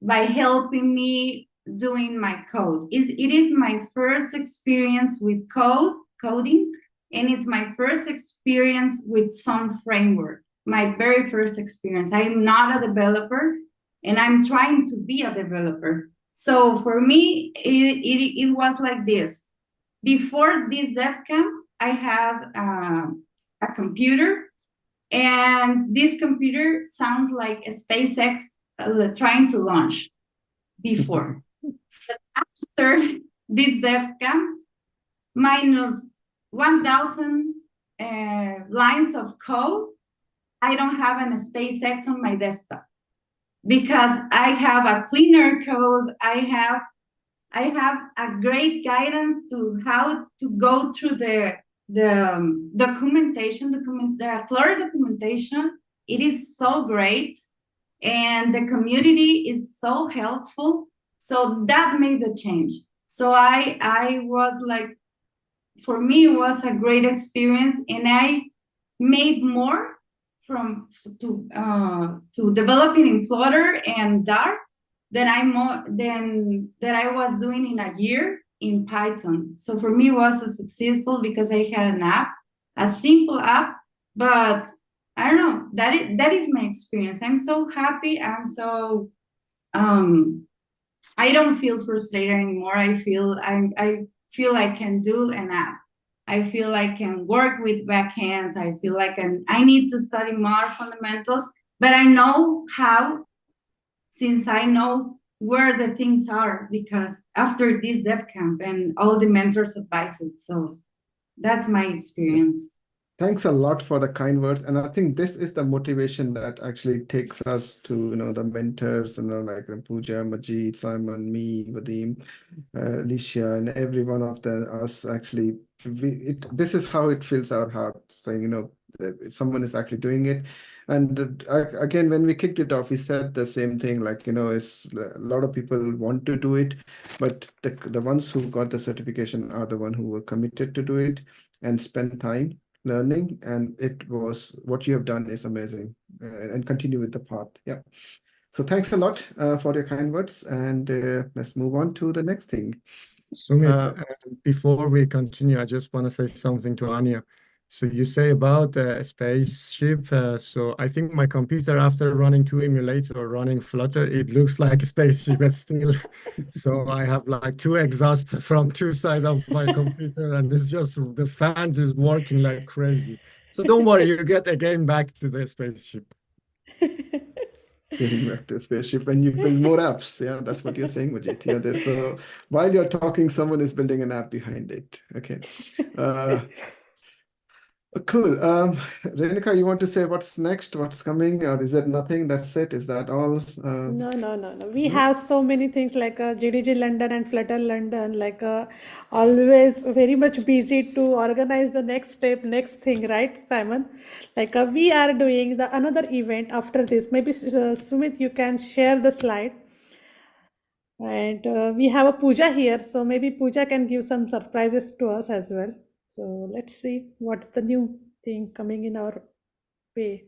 by helping me doing my code. It is my first experience with coding, and it's my first experience with some framework, my very first experience. I am not a developer, and I'm trying to be a developer. So for me, it was like this. Before this dev camp, I had a computer, and this computer sounds like a SpaceX trying to launch before. But after this dev camp, minus 1,000 lines of code, I don't have a SpaceX on my desktop because I have a cleaner code. I have a great guidance to how to go through the documentation, the Flutter documentation. It is so great, and the community is so helpful. So that made the change. So I was like, for me, it was a great experience, and I made more to developing in Flutter and Dart than I was doing in a year in Python. So for me, it was a successful because I had an app, a simple app, but I don't know, that is my experience. I'm so happy. I'm so I don't feel frustrated anymore. I feel I can do an app. I feel I can work with backend. I feel like I need to study more fundamentals, but I know how, since I know where the things are, because after this dev camp and all the mentors advices. So that's my experience. Thanks a lot for the kind words. And I think this is the motivation that actually takes us to, the mentors, like Puja, Majid, Simon, me, Vadim, Alicia, and every one of us actually, this is how it fills our heart, saying, someone is actually doing it. And again, when we kicked it off, we said the same thing, like, it's a lot of people want to do it, but the ones who got the certification are the ones who were committed to do it and spend time learning. And it was, what you have done is amazing, and continue with the path. Yeah. So thanks a lot for your kind words, and let's move on to the next thing. Sumit, before we continue, I just want to say something to Anya. So you say about a spaceship. So I think my computer, after running 2 emulator, running Flutter, it looks like a spaceship still. So I have like 2 exhausts from 2 sides of my computer, and it's just the fans is working like crazy. So don't worry, you get again back to the spaceship. Getting back to the spaceship when you build more apps. Yeah, that's what you're saying, Majid. Yeah, so while you're talking, someone is building an app behind it. Okay. Cool. Renika, you want to say what's next, what's coming, or is there nothing? That's it? Is that all? No. We have so many things like GDG London and Flutter London, like always very much busy to organize the next step, next thing, right, Simon? Like we are doing another event after this. Maybe Sumit, you can share the slide. And we have a Puja here, so maybe Puja can give some surprises to us as well. So let's see what's the new thing coming in our way.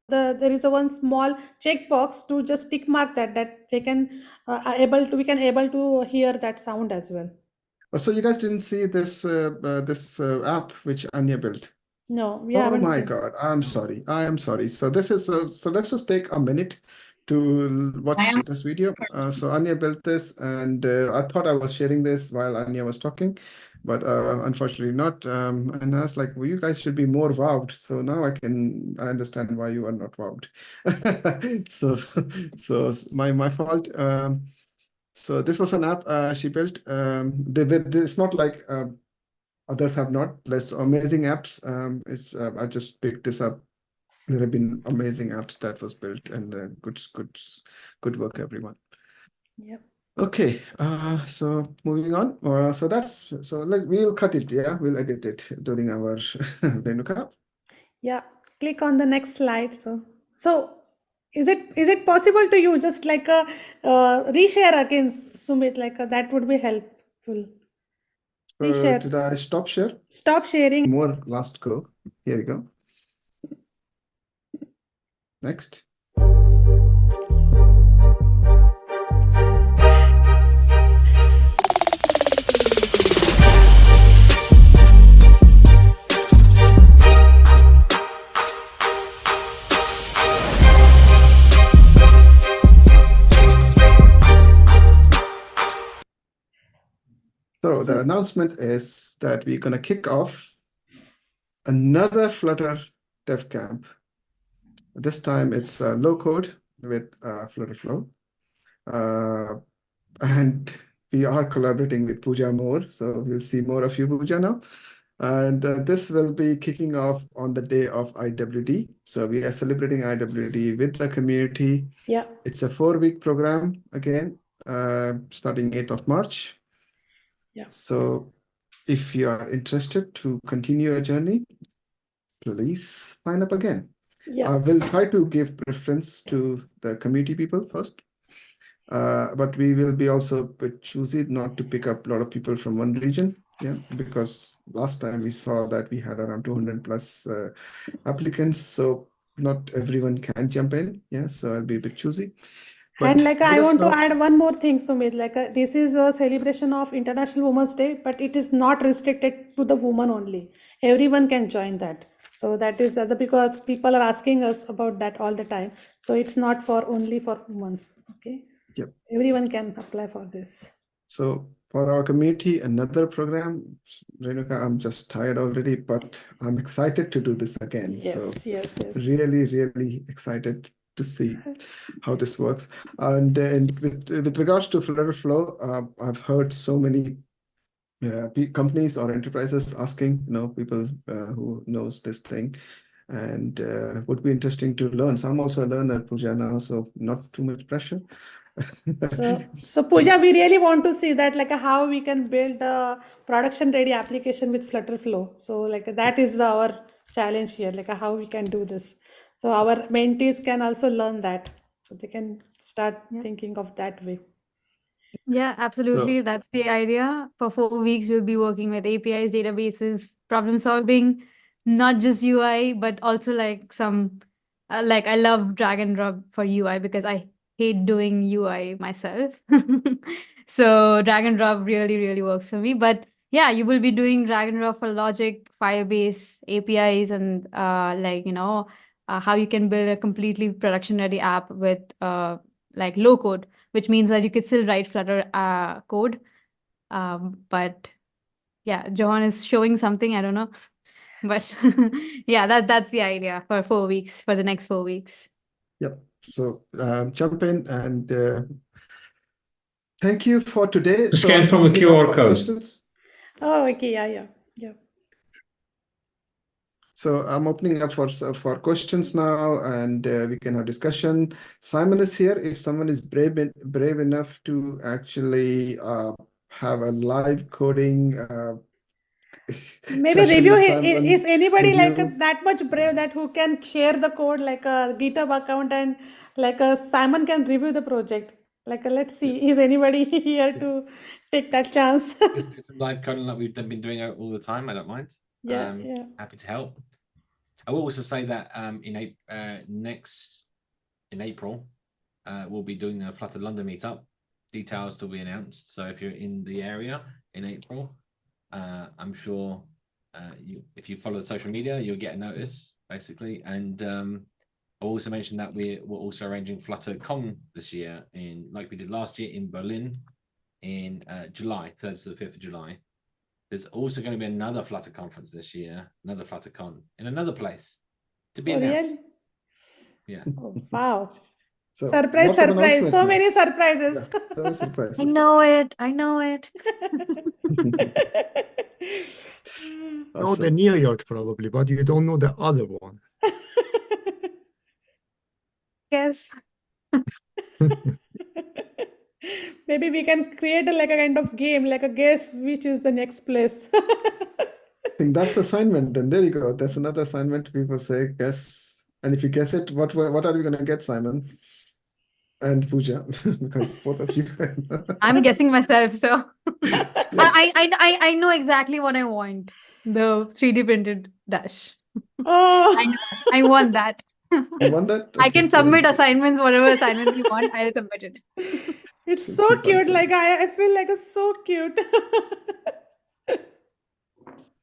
There is a one small checkbox to just tick mark that they can we can able to hear that sound as well. So you guys didn't see this app which Anya built? No, we Oh haven't my seen. God, I'm sorry. I am sorry. So this is so let's just take a minute to I watch am this video. So Anya built this, and I thought I was sharing this while Anya was talking, but unfortunately not. And I was like, well, you guys should be more wowed. So now I understand why you are not wowed. So my fault. So this was an app she built. It's not like others have not. There's amazing apps. I just picked this up. There have been amazing apps that was built, and good work, everyone. Yep. Okay, so moving on. We'll cut it. Yeah, we'll edit it during our Renuka. Yeah. Click on the next slide. So is it possible to you just like a reshare again, Sumit? Like that would be helpful. Reshare. Did I stop share? Stop sharing. More last go. Here you go. Next. So the announcement is that we're gonna kick off another Flutter Dev Camp. This time it's low code with Flutter Flow. And we are collaborating with Puja more, so we'll see more of you, Puja, now. And this will be kicking off on the day of IWD. So we are celebrating IWD with the community. Yeah. It's a 4-week program again, starting 8th of March. Yeah. So if you are interested to continue your journey, please sign up again. Yeah. We'll try to give preference to the community people first. But we will be also a bit choosy not to pick up a lot of people from one region. Yeah, because last time we saw that we had around 200 plus applicants, so not everyone can jump in. Yeah, so I'll be a bit choosy. And But like let I us want to know. add one more thing, Sumit. Like this is a celebration of International Women's Day, but it is not restricted to the woman only. Everyone can join that. So that is because people are asking us about that all the time. So it's not for only for women. Okay. Yep. Everyone can apply for this. So for our community, another program, Renuka, I'm just tired already, but I'm excited to do this again. Yes, So yes. really, really excited to see how this works. And with regards to Flutter Flow, I've heard so many companies or enterprises asking, people who knows this thing, and would be interesting to learn. So I'm also a learner, Puja, now, so not too much pressure. So Puja, we really want to see that, like how we can build a production ready application with Flutter Flow. So like that is our challenge here, like how we can do this. So our mentees can also learn that, so they can start thinking of that way. Yeah, absolutely. That's the idea. For 4 weeks, we'll be working with APIs, databases, problem solving, not just UI, but also like some, like I love drag and drop for UI because I hate doing UI myself. So drag and drop really, really works for me. But yeah, you will be doing drag and drop for logic, Firebase, APIs, and how you can build a completely production ready app with like low code, which means that you could still write Flutter code. But yeah, Johan is showing something, I don't know. But yeah, that's the idea for 4 weeks, for the next 4 weeks. Yep. So jump in and thank you for today. Scan I'm from the opening up QR for code. questions. Oh, okay, yeah. So I'm opening up for questions now, and we can have discussion. Simon is here. If someone is brave enough to actually have a live coding Maybe session review. with Simon, Is anybody like review. that much brave that who can share the code like a GitHub account, and like Simon can review the project? Like let's see, is anybody here to take that chance? Just do some live coding like we've been doing all the time. I don't mind. Yeah. Happy to help. I will also say that in April, we'll be doing a Flutter London meetup. Details to be announced. So if you're in the area in April, I'm sure if you follow the social media, you'll get a notice basically. And I also mentioned that we're also arranging Flutter.com this year, like we did last year in Berlin in July, 3rd to the 5th of July. There's also going to be another Flutter conference this year, another FlutterCon in another place to be announced. Yeah. Oh, wow. So Surprise, lots of surprise. So announcement now. many surprises. Yeah, so many surprises. I know it. I know it. Know the Awesome. New York probably, but you don't know the other one. Yes. Maybe we can create like a kind of game, like a guess which is the next place. I think that's assignment. Then there you go. That's another assignment. People say guess, and if you guess it, what are we gonna get, Simon and Puja? Because both of you guys. I'm guessing myself, so Yeah. I know exactly what I want. The 3D printed dash. Oh, I want that. You want that? I Okay, can submit assignments, whatever assignments you want, I'll submit it. it's This so is cute. awesome. Like I feel like it's so cute.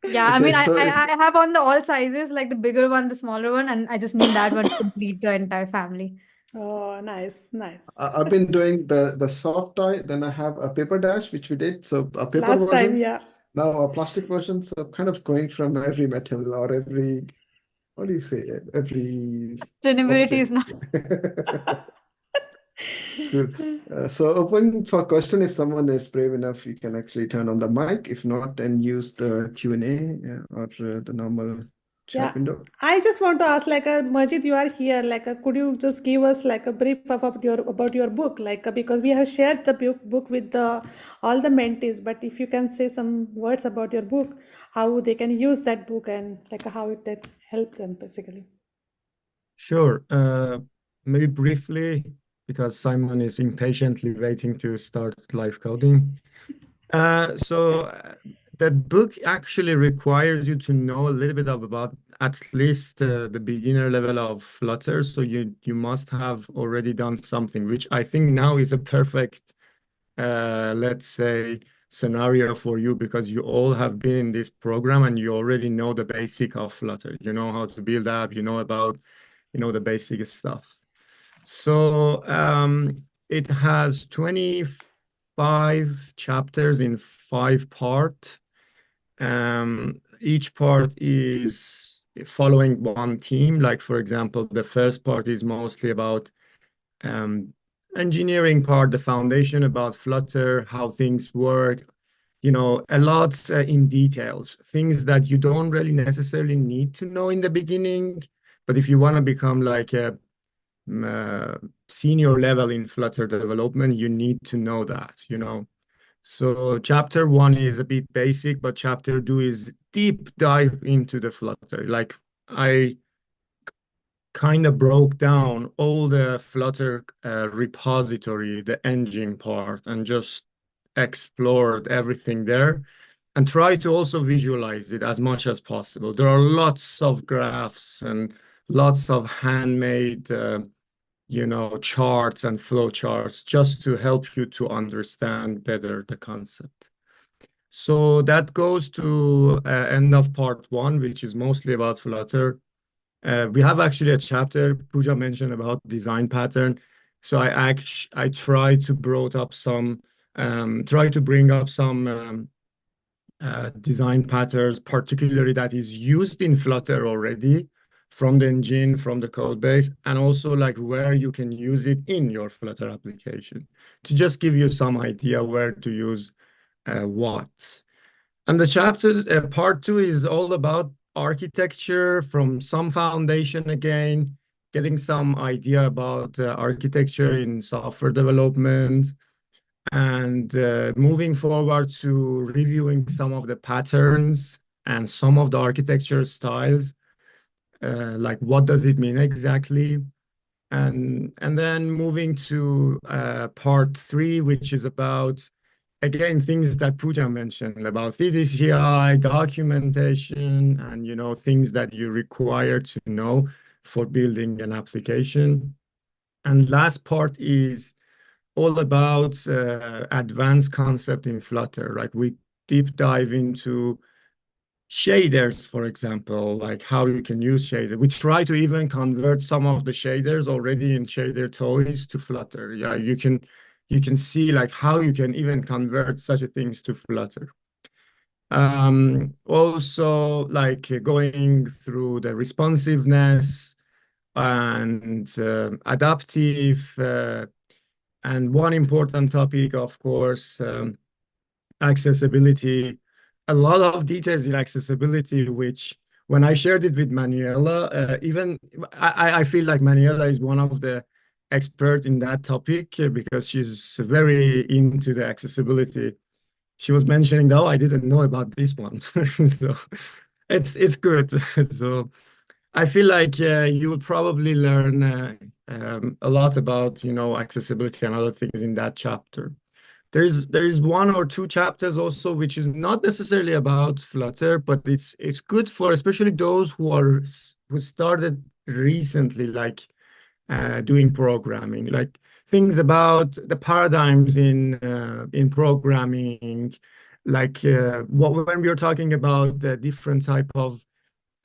Yeah, I Okay, mean, so I have on the all sizes, like the bigger one, the smaller one, and I just need that one to complete the entire family. Oh, nice, nice. I've been doing the soft toy, then I have a paper dash, which we did. So a paper Last time, version, yeah. now a plastic version. So kind of going from every metal or every, what do you say, every Sustainability is not. Good. So open for question. If someone is brave enough, you can actually turn on the mic. If not, then use the Q&A or the normal chat Yeah. window. I just want to ask, like, Majid, you are here. Like, could you just give us like a brief about your book? Like, because we have shared the book with all the mentees, but if you can say some words about your book, how they can use that book and like how it that help them basically. Sure. Maybe briefly, because Simon is impatiently waiting to start live coding. The book actually requires you to know a little bit about at least the beginner level of Flutter. So you must have already done something, which I think now is a perfect, let's say, scenario for you, because you all have been in this program and you already know the basic of Flutter. You know how to build app, you know about, the basic stuff. So it has 25 chapters in 5 parts. Each part is following one theme. Like, for example, the first part is mostly about engineering part, the foundation about Flutter, how things work, a lot in details, things that you don't really necessarily need to know in the beginning. But if you want to become like a senior level in Flutter development, you need to know that, So chapter 1 is a bit basic, but chapter 2 is deep dive into the Flutter. Like, I kind of broke down all the Flutter repository, the engine part, and just explored everything there and try to also visualize it as much as possible. There are lots of graphs and lots of handmade charts and flow charts just to help you to understand better the concept. So that goes to end of part 1, which is mostly about Flutter. We have actually a chapter Puja mentioned about design pattern. So I try to bring up some design patterns, particularly that is used in Flutter already, from the engine, from the code base, and also like where you can use it in your Flutter application, to just give you some idea where to use what. And the chapter, part 2, is all about architecture, from some foundation again, getting some idea about architecture in software development, and moving forward to reviewing some of the patterns and some of the architecture styles, like what does it mean exactly, and then moving to part 3, which is about, again, things that Puja mentioned about CDCI, documentation, and things that you require to know for building an application. And last part is all about advanced concept in Flutter. Like, we deep dive into shaders, for example, like how you can use shader. We try to even convert some of the shaders already in shader toys to Flutter. Yeah, you can see like how you can even convert such a things to Flutter. Also, like going through the responsiveness and adaptive, and one important topic, of course, accessibility. A lot of details in accessibility, which when I shared it with Manuela, even I feel like Manuela is one of the expert in that topic because she's very into the accessibility. She was mentioning, oh, I didn't know about this one. So it's good. So I feel like you will probably learn a lot about, accessibility and other things in that chapter. There is one or two chapters also which is not necessarily about Flutter, but it's good for especially those who started recently, like doing programming, like things about the paradigms in programming, like when we're talking about the different type of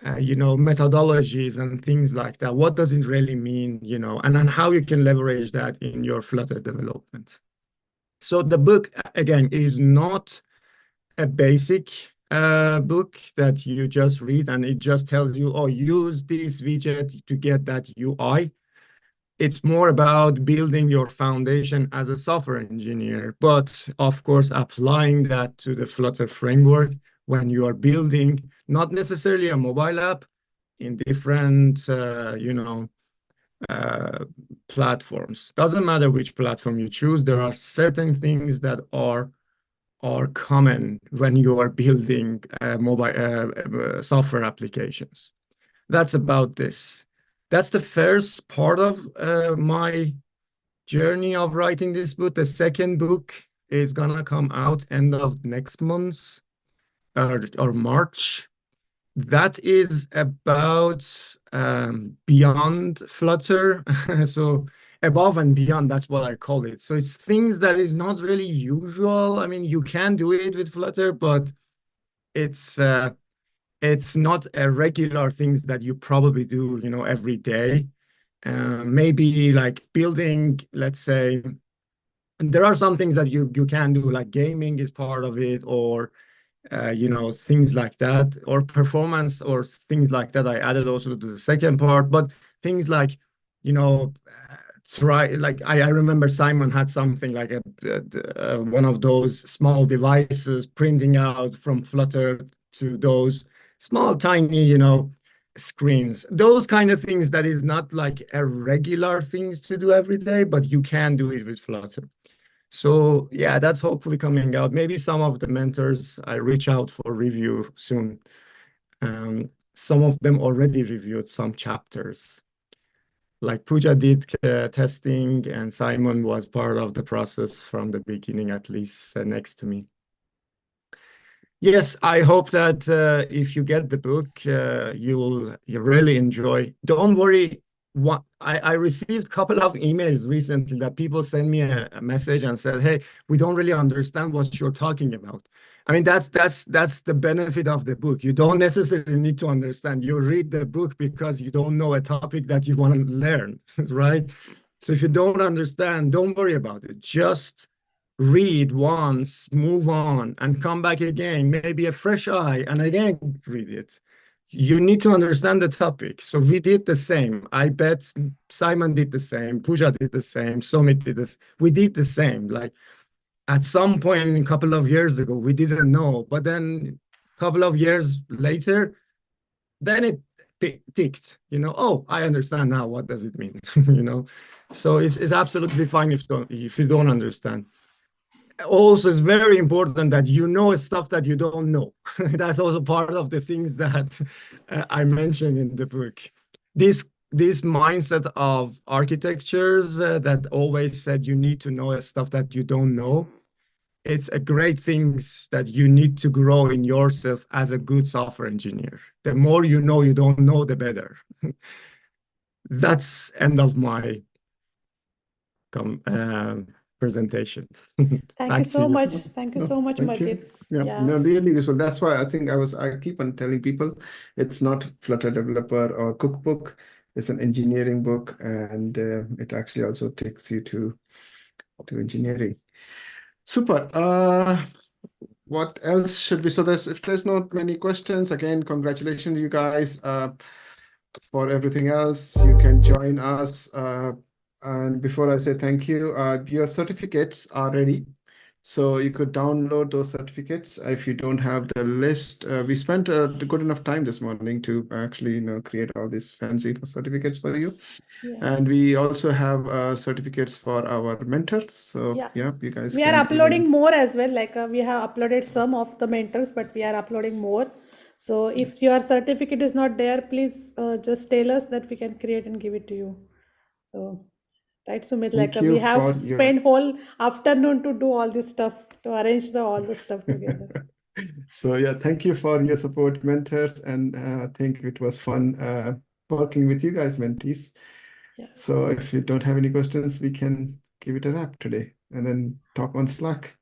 methodologies and things like that. What does it really mean, and then how you can leverage that in your Flutter development. So the book, again, is not a basic book that you just read and it just tells you, oh, use this widget to get that UI. It's more about building your foundation as a software engineer, but of course, applying that to the Flutter framework when you are building, not necessarily a mobile app, in different, platforms. Doesn't matter which platform you choose. There are certain things that are common when you are building mobile software applications. That's about this. That's the first part of my journey of writing this book. The second book is gonna come out end of next month or March. That is about beyond Flutter. So above and beyond, that's what I call it. So it's things that is not really usual. I mean, you can do it with Flutter, but it's not a regular things that you probably do, every day. Maybe like building, let's say, and there are some things that you can do, like gaming is part of it, or things like that, or performance or things like that. I added also to the second part, but things like, try, like I remember Simon had something like one of those small devices printing out from Flutter to those small, tiny, screens. Those kind of things that is not like a regular things to do every day, but you can do it with Flutter. So yeah, that's hopefully coming out. Maybe some of the mentors I reach out for review soon. Some of them already reviewed some chapters. Like Puja did testing, and Simon was part of the process from the beginning, at least next to me. Yes, I hope that if you get the book, you really enjoy. Don't worry. I received a couple of emails recently that people sent me a message and said, "Hey, we don't really understand what you're talking about." I mean, that's the benefit of the book. You don't necessarily need to understand. You read the book because you don't know a topic that you want to learn, right? So if you don't understand, don't worry about it. Just read once, move on, and come back again, maybe a fresh eye, and again read it. You need to understand the topic. So we did the same. I bet Simon did the same. Puja did the same. Somit did this. We did the same. Like at some point a couple of years ago, we didn't know. But then a couple of years later, then it ticked, oh, I understand now. What does it mean? So it's absolutely fine if you don't understand. Also, it's very important that you know stuff that you don't know. That's also part of the things that I mentioned in the book. This mindset of architectures that always said you need to know stuff that you don't know. It's a great thing that you need to grow in yourself as a good software engineer. The more you don't know, the better. That's end of my presentation. Thank Back you to so you. much. Thank you No, so much, thank you. Majid. Yeah, Yeah. no, really useful. That's why I keep on telling people it's not Flutter Developer or Cookbook. It's an engineering book, and it actually also takes you to engineering. Super. What else should we? So if there's not many questions, again, congratulations, you guys. For everything else, you can join us. And before I say thank you, your certificates are ready. So you could download those certificates if you don't have the list. We spent a good enough time this morning to actually, create all these fancy certificates for you. Yeah. And we also have certificates for our mentors. So Yeah. you guys We are can uploading even. more as well. Like we have uploaded some of the mentors, but we are uploading more. So if your certificate is not there, please just tell us that we can create and give it to you. So, right, Sumit, like Thank we you have for your. spent whole afternoon to do all this stuff, to arrange all the stuff together. So yeah, thank you for your support, mentors, and I think it was fun working with you guys, mentees. Yeah. So if you don't have any questions, we can give it a wrap today and then talk on Slack.